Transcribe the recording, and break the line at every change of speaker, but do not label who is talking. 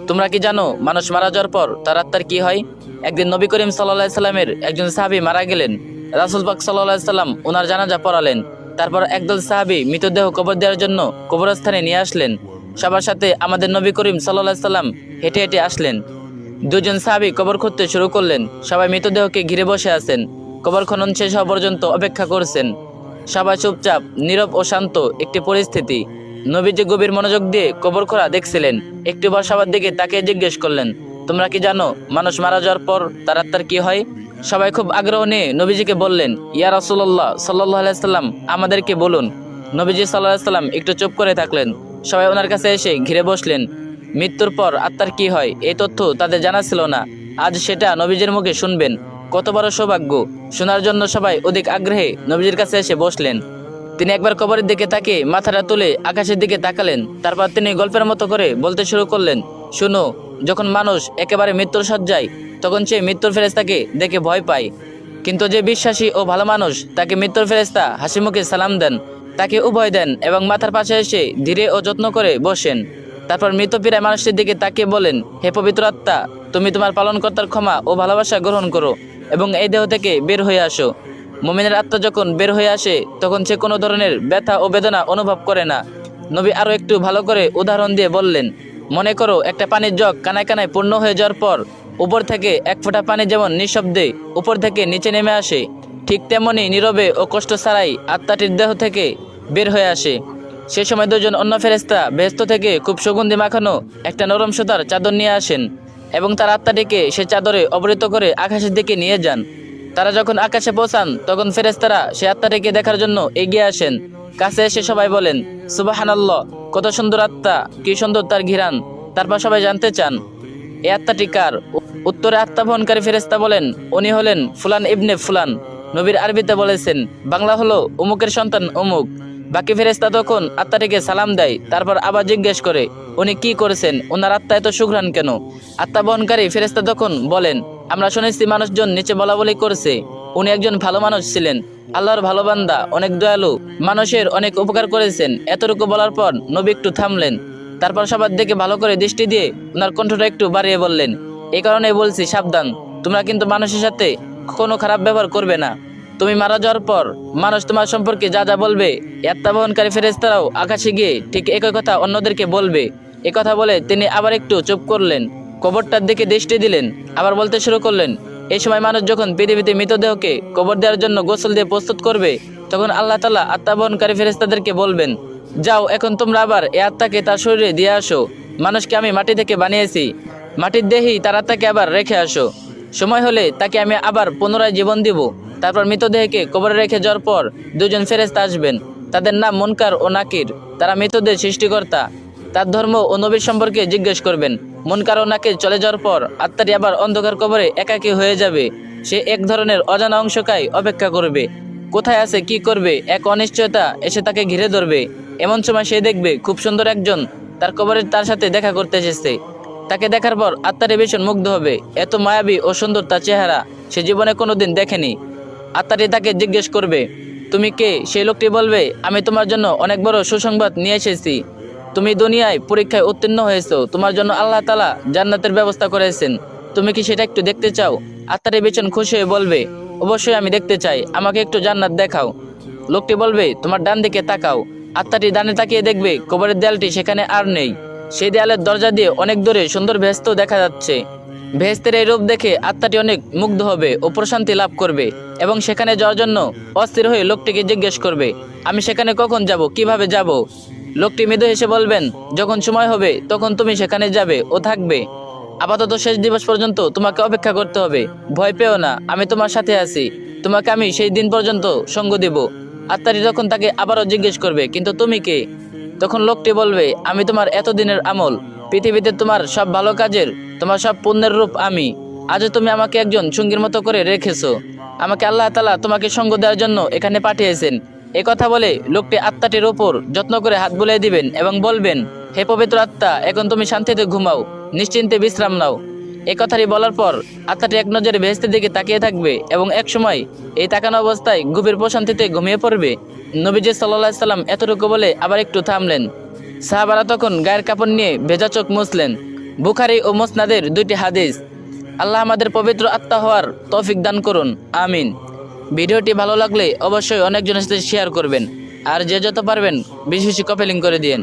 তোমরা কি জানো মানুষ মারা যাওয়ার পর তার আত্মার কি হয়? একদিন নবী করিম সাল্লাল্লাহু আলাইহি সাল্লামের একজন সাহাবী মারা গেলেন। রাসূল পাক সাল্লাল্লাহু আলাইহি সাল্লাম ওনার জানাজা পড়ালেন। তারপর একদল সাহাবী মৃতদেহ কবর দেওয়ার জন্য কবরস্থানে নিয়ে আসলেন। সবার সাথে আমাদের নবী করিম সাল্লাল্লাহু আলাইহি সাল্লাম হেঁটে হেঁটে আসলেন। দুজন সাহাবী কবর খুঁড়তে শুরু করলেন। সবাই মৃতদেহকে ঘিরে বসে আছেন। কবর খনন শেষ হওয়া পর্যন্ত অপেক্ষা করছেন। সবাই চুপচাপ, নীরব ও শান্ত একটি পরিস্থিতি। নবীজি গভীর মনোযোগ দিয়ে কবর খোঁড়া দেখছিলেন। একটিবার সবার দিকে তাকিয়ে জিজ্ঞেস করলেন, তোমরা কি জানো মানুষ মারা যাওয়ার পর তার আত্মার কি হয়? সবাই খুব আগ্রহ নিয়ে নবীজিকে বললেন, ইয়া রাসূলুল্লাহ সাল্লাল্লাহু আলাইহি সাল্লাম, আমাদেরকে বলুন। নবীজি সাল্লাল্লাহু আলাইহি সাল্লাম একটু চুপ করে থাকলেন। সবাই ওনার কাছে এসে ঘিরে বসলেন। মৃত্যুর পর আত্মার কি হয় এই তথ্য তাদের জানা ছিল না। আজ সেটা নবীজির মুখে শুনবেন। কত বড় সৌভাগ্য! শোনার জন্য সবাই অধিক আগ্রহে নবীজির কাছে এসে বসলেন। তিনি একবার কবরের দিকে তাকিয়ে মাথাটা তুলে আকাশের দিকে তাকালেন। তারপর তিনি গল্পের মতো করে বলতে শুরু করলেন, শুনো, যখন মানুষ একেবারে মৃত্যুর শয্যায়, তখন সে মৃত্যুর ফেরেশতাকে দেখে ভয় পায়। কিন্তু যে বিশ্বাসী ও ভালো মানুষ, তাকে মৃত্যুর ফেরেশতা হাসি মুখে সালাম দেন, তাকে উভয় দেন এবং মাথার পাশে এসে ধীরে ও যত্ন করে বসেন। তারপর মৃতপ্রায় মানুষটির দিকে তাকিয়ে বলেন, হে পবিত্র আত্মা, তুমি তোমার পালনকর্তার ক্ষমা ও ভালোবাসা গ্রহণ করো এবং এই দেহ থেকে বের হয়ে আসো। মুমিনের আত্মা যখন বের হয়ে আসে তখন সে কোনো ধরনের ব্যথা ও বেদনা অনুভব করে না। নবী আরও একটু ভালো করে উদাহরণ দিয়ে বললেন, মনে করো একটা পানির জগ কানায় কানায় পূর্ণ হয়ে যাওয়ার পর উপর থেকে এক ফোঁটা পানি যেমন নিঃশব্দে উপর থেকে নিচে নেমে আসে, ঠিক তেমনি নীরবে ও কষ্ট ছাড়াই আত্মাটির দেহ থেকে বের হয়ে আসে। সে সময় দুজন অন্য ফেরেশতা বেহেশত থেকে খুব সুগন্ধি মাখানো একটা নরম সুতার চাদর নিয়ে আসেন এবং তার আত্মাটিকে সে চাদরে আবৃত করে আকাশের দিকে নিয়ে যান। তারা যখন আকাশে পৌঁছান তখন ফেরেশতারা সে আত্মাটিকে দেখার জন্য এগিয়ে আসেন। কাছে এসে সবাই বলেন, সুবহানাল্লাহ, কত সুন্দর আত্মা, কি সুন্দর তার ঘিরান। তারপর সবাই জানতে চান, এই আত্মাটি কার? উত্তরে আত্মা বহনকারী ফেরেশতা বলেন, উনি হলেন ফুলান ইবনে ফুলান। নবীর আরবিতে বলেছেন, বাংলা হলো অমুকের সন্তান অমুক। বাকি ফেরেশতা তখন আত্মাটিকে সালাম দেয়। তারপর আবার জিজ্ঞেস করে, উনি কি করেছেন? ওনার আত্মা এত সুঘ্রাণ কেন? আত্মা বহনকারী ফেরেশতা তখন বলেন, আমরা শুনেছি মানুষজন নিচে বলাবলি করছে উনি একজন ভালো মানুষ ছিলেন, আল্লাহর ভালো বান্দা, অনেক দয়ালু, মানুষের অনেক উপকার করেছেন। এতটুকু বলার পর নবী একটু থামলেন। তারপর সবার দিকে ভালো করে দৃষ্টি দিয়ে ওনার কণ্ঠটা একটু বাড়িয়ে বললেন, এই কারণে বলছি, সাবধান, তোমরা কিন্তু মানুষের সাথে কোনো খারাপ ব্যবহার করবে না। তুমি মারা যাওয়ার পর মানুষ তোমার সম্পর্কে যা যা বলবে, আত্মা বহনকারী ফেরেশতারাও আকাশে গিয়ে ঠিক একই কথা অন্যদেরকে বলবে। এ কথা বলে তিনি আবার একটু চুপ করলেন, কবরটার দিকে দৃষ্টি দিলেন, আবার বলতে শুরু করলেন, এই সময় মানুষ যখন পৃথিবীতে মৃতদেহকে কবর দেওয়ার জন্য গোসল দিয়ে প্রস্তুত করবে, তখন আল্লাহ তাআলা আত্মা বহনকারী ফেরেশতাদেরকে বলবেন, যাও, এখন তোমরা আবার এই আত্মাকে তার শরীরে দিয়ে আসো। মানুষকে আমি মাটি থেকে বানিয়েছি, মাটির দেহেই তার আত্মাকে আবার রেখে আসো। সময় হলে তাকে আমি আবার পুনরায় জীবন দিব। তারপর মৃতদেহকে কবরে রেখে যাওয়ার পর দুজন ফেরেশতা আসবেন। তাদের নাম মুনকার ও নাকির। তারা মৃতদের সৃষ্টিকর্তা, তার ধর্ম ও নবীর সম্পর্কে জিজ্ঞেস করবেন। মুনকার ও নাকির চলে যাওয়ার পর আত্মাটি আবার অন্ধকার কবরে একাকী হয়ে যাবে। সে এক ধরনের অজানা অংশকায় অপেক্ষা করবে। কোথায় আছে, কি করবে, এক অনিশ্চয়তা এসে তাকে ঘিরে ধরবে। এমন সময় সে দেখবে খুব সুন্দর একজন তার কবরে তার সাথে দেখা করতে এসেছে। তাকে দেখার পর আত্মাটি ভীষণ মুগ্ধ হবে। এত মায়াবী ও সুন্দর তার চেহারা সে জীবনে কোনোদিন দেখেনি। আত্মাটি তাকে জিজ্ঞেস করবে, তুমি কে? সেই লোকটি বলবে, আমি তোমার জন্য অনেক বড় সুসংবাদ নিয়ে এসেছি। তুমি দুনিয়ায় পরীক্ষায় উত্তীর্ণ হয়েছো, তোমার জন্য আল্লাহ তাআলা জান্নাতের ব্যবস্থা করেছেন। তুমি কি সেটা একটু দেখতে চাও? আত্মাটি ভীষণ খুশি হয়ে বলবে, অবশ্যই আমি দেখতে চাই, আমাকে একটু জান্নাত দেখাও। লোকটি বলবে, তোমার ডান দিকে তাকাও। আত্মাটি ডানে তাকিয়ে দেখবে কবরের দেয়ালটি সেখানে আর নেই। সেই দেয়ালের দরজা দিয়ে অনেক দূরে সুন্দর বেহেশত দেখা যাচ্ছে। বেহেশতের এই রূপ দেখে আত্মাটি অনেক মুগ্ধ হবে ও প্রশান্তি লাভ করবে এবং সেখানে যাওয়ার জন্য অস্থির হয়ে লোকটিকে জিজ্ঞেস করবে, আমি সেখানে কখন যাব, কিভাবে যাব? লোকটি মৃদু হেসে বলবেন, যখন সময় হবে তখন তুমি সেখানে যাবে ও থাকবে। আপাতত শেষ দিবস পর্যন্ত তোমাকে অপেক্ষা করতে হবে। ভয় পেও না, আমি তোমার সাথে আছি। তোমাকে আমি সেই দিন পর্যন্ত সঙ্গ দেব। আত্মাটি তখন তাকে আবারও জিজ্ঞেস করবে, কিন্তু তুমি কে? তখন লোকটি বলবে, আমি তোমার এতদিনের আমল, পৃথিবীতে তোমার সব ভালো কাজের, তোমার সব পুণ্যের রূপ আমি। আজও তুমি আমাকে একজন সঙ্গীর মতো করে রেখেছো। আমাকে আল্লাহ তাআলা তোমাকে সঙ্গ দেওয়ার জন্য এখানে পাঠিয়েছেন। এ কথা বলে লোকটি আত্মাটির ওপর যত্ন করে হাত বুলিয়ে দিবেন এবং বলবেন, হে পবিত্র আত্মা, এখন তুমি শান্তিতে ঘুমাও, নিশ্চিন্তে বিশ্রাম নাও। এ কথাটি বলার পর আত্মাটি এক নজরে বেহেশতের দিকে তাকিয়ে থাকবে এবং এক সময় এই তাকানো অবস্থায় গভীর প্রশান্তিতে ঘুমিয়ে পড়বে। নবীজি সাল্লাল্লাহু আলাইহি সাল্লাম এতটুকু বলে আবার একটু থামলেন। সাহাবারা তখন গায়ের কাপড় নিয়ে ভেজা চোখ মুছলেন। বুখারী ও মুসনাদের 2টি হাদিস। আল্লাহ আমাদের পবিত্র আত্মা হওয়ার তৌফিক দান করুন, আমিন। ভিডিওটি ভালো লাগলে অবশ্যই অনেকজনের সাথে শেয়ার করবেন, আর যে যত পারবেন বেশি বেশি কপি লিঙ্ক করে দিয়েন।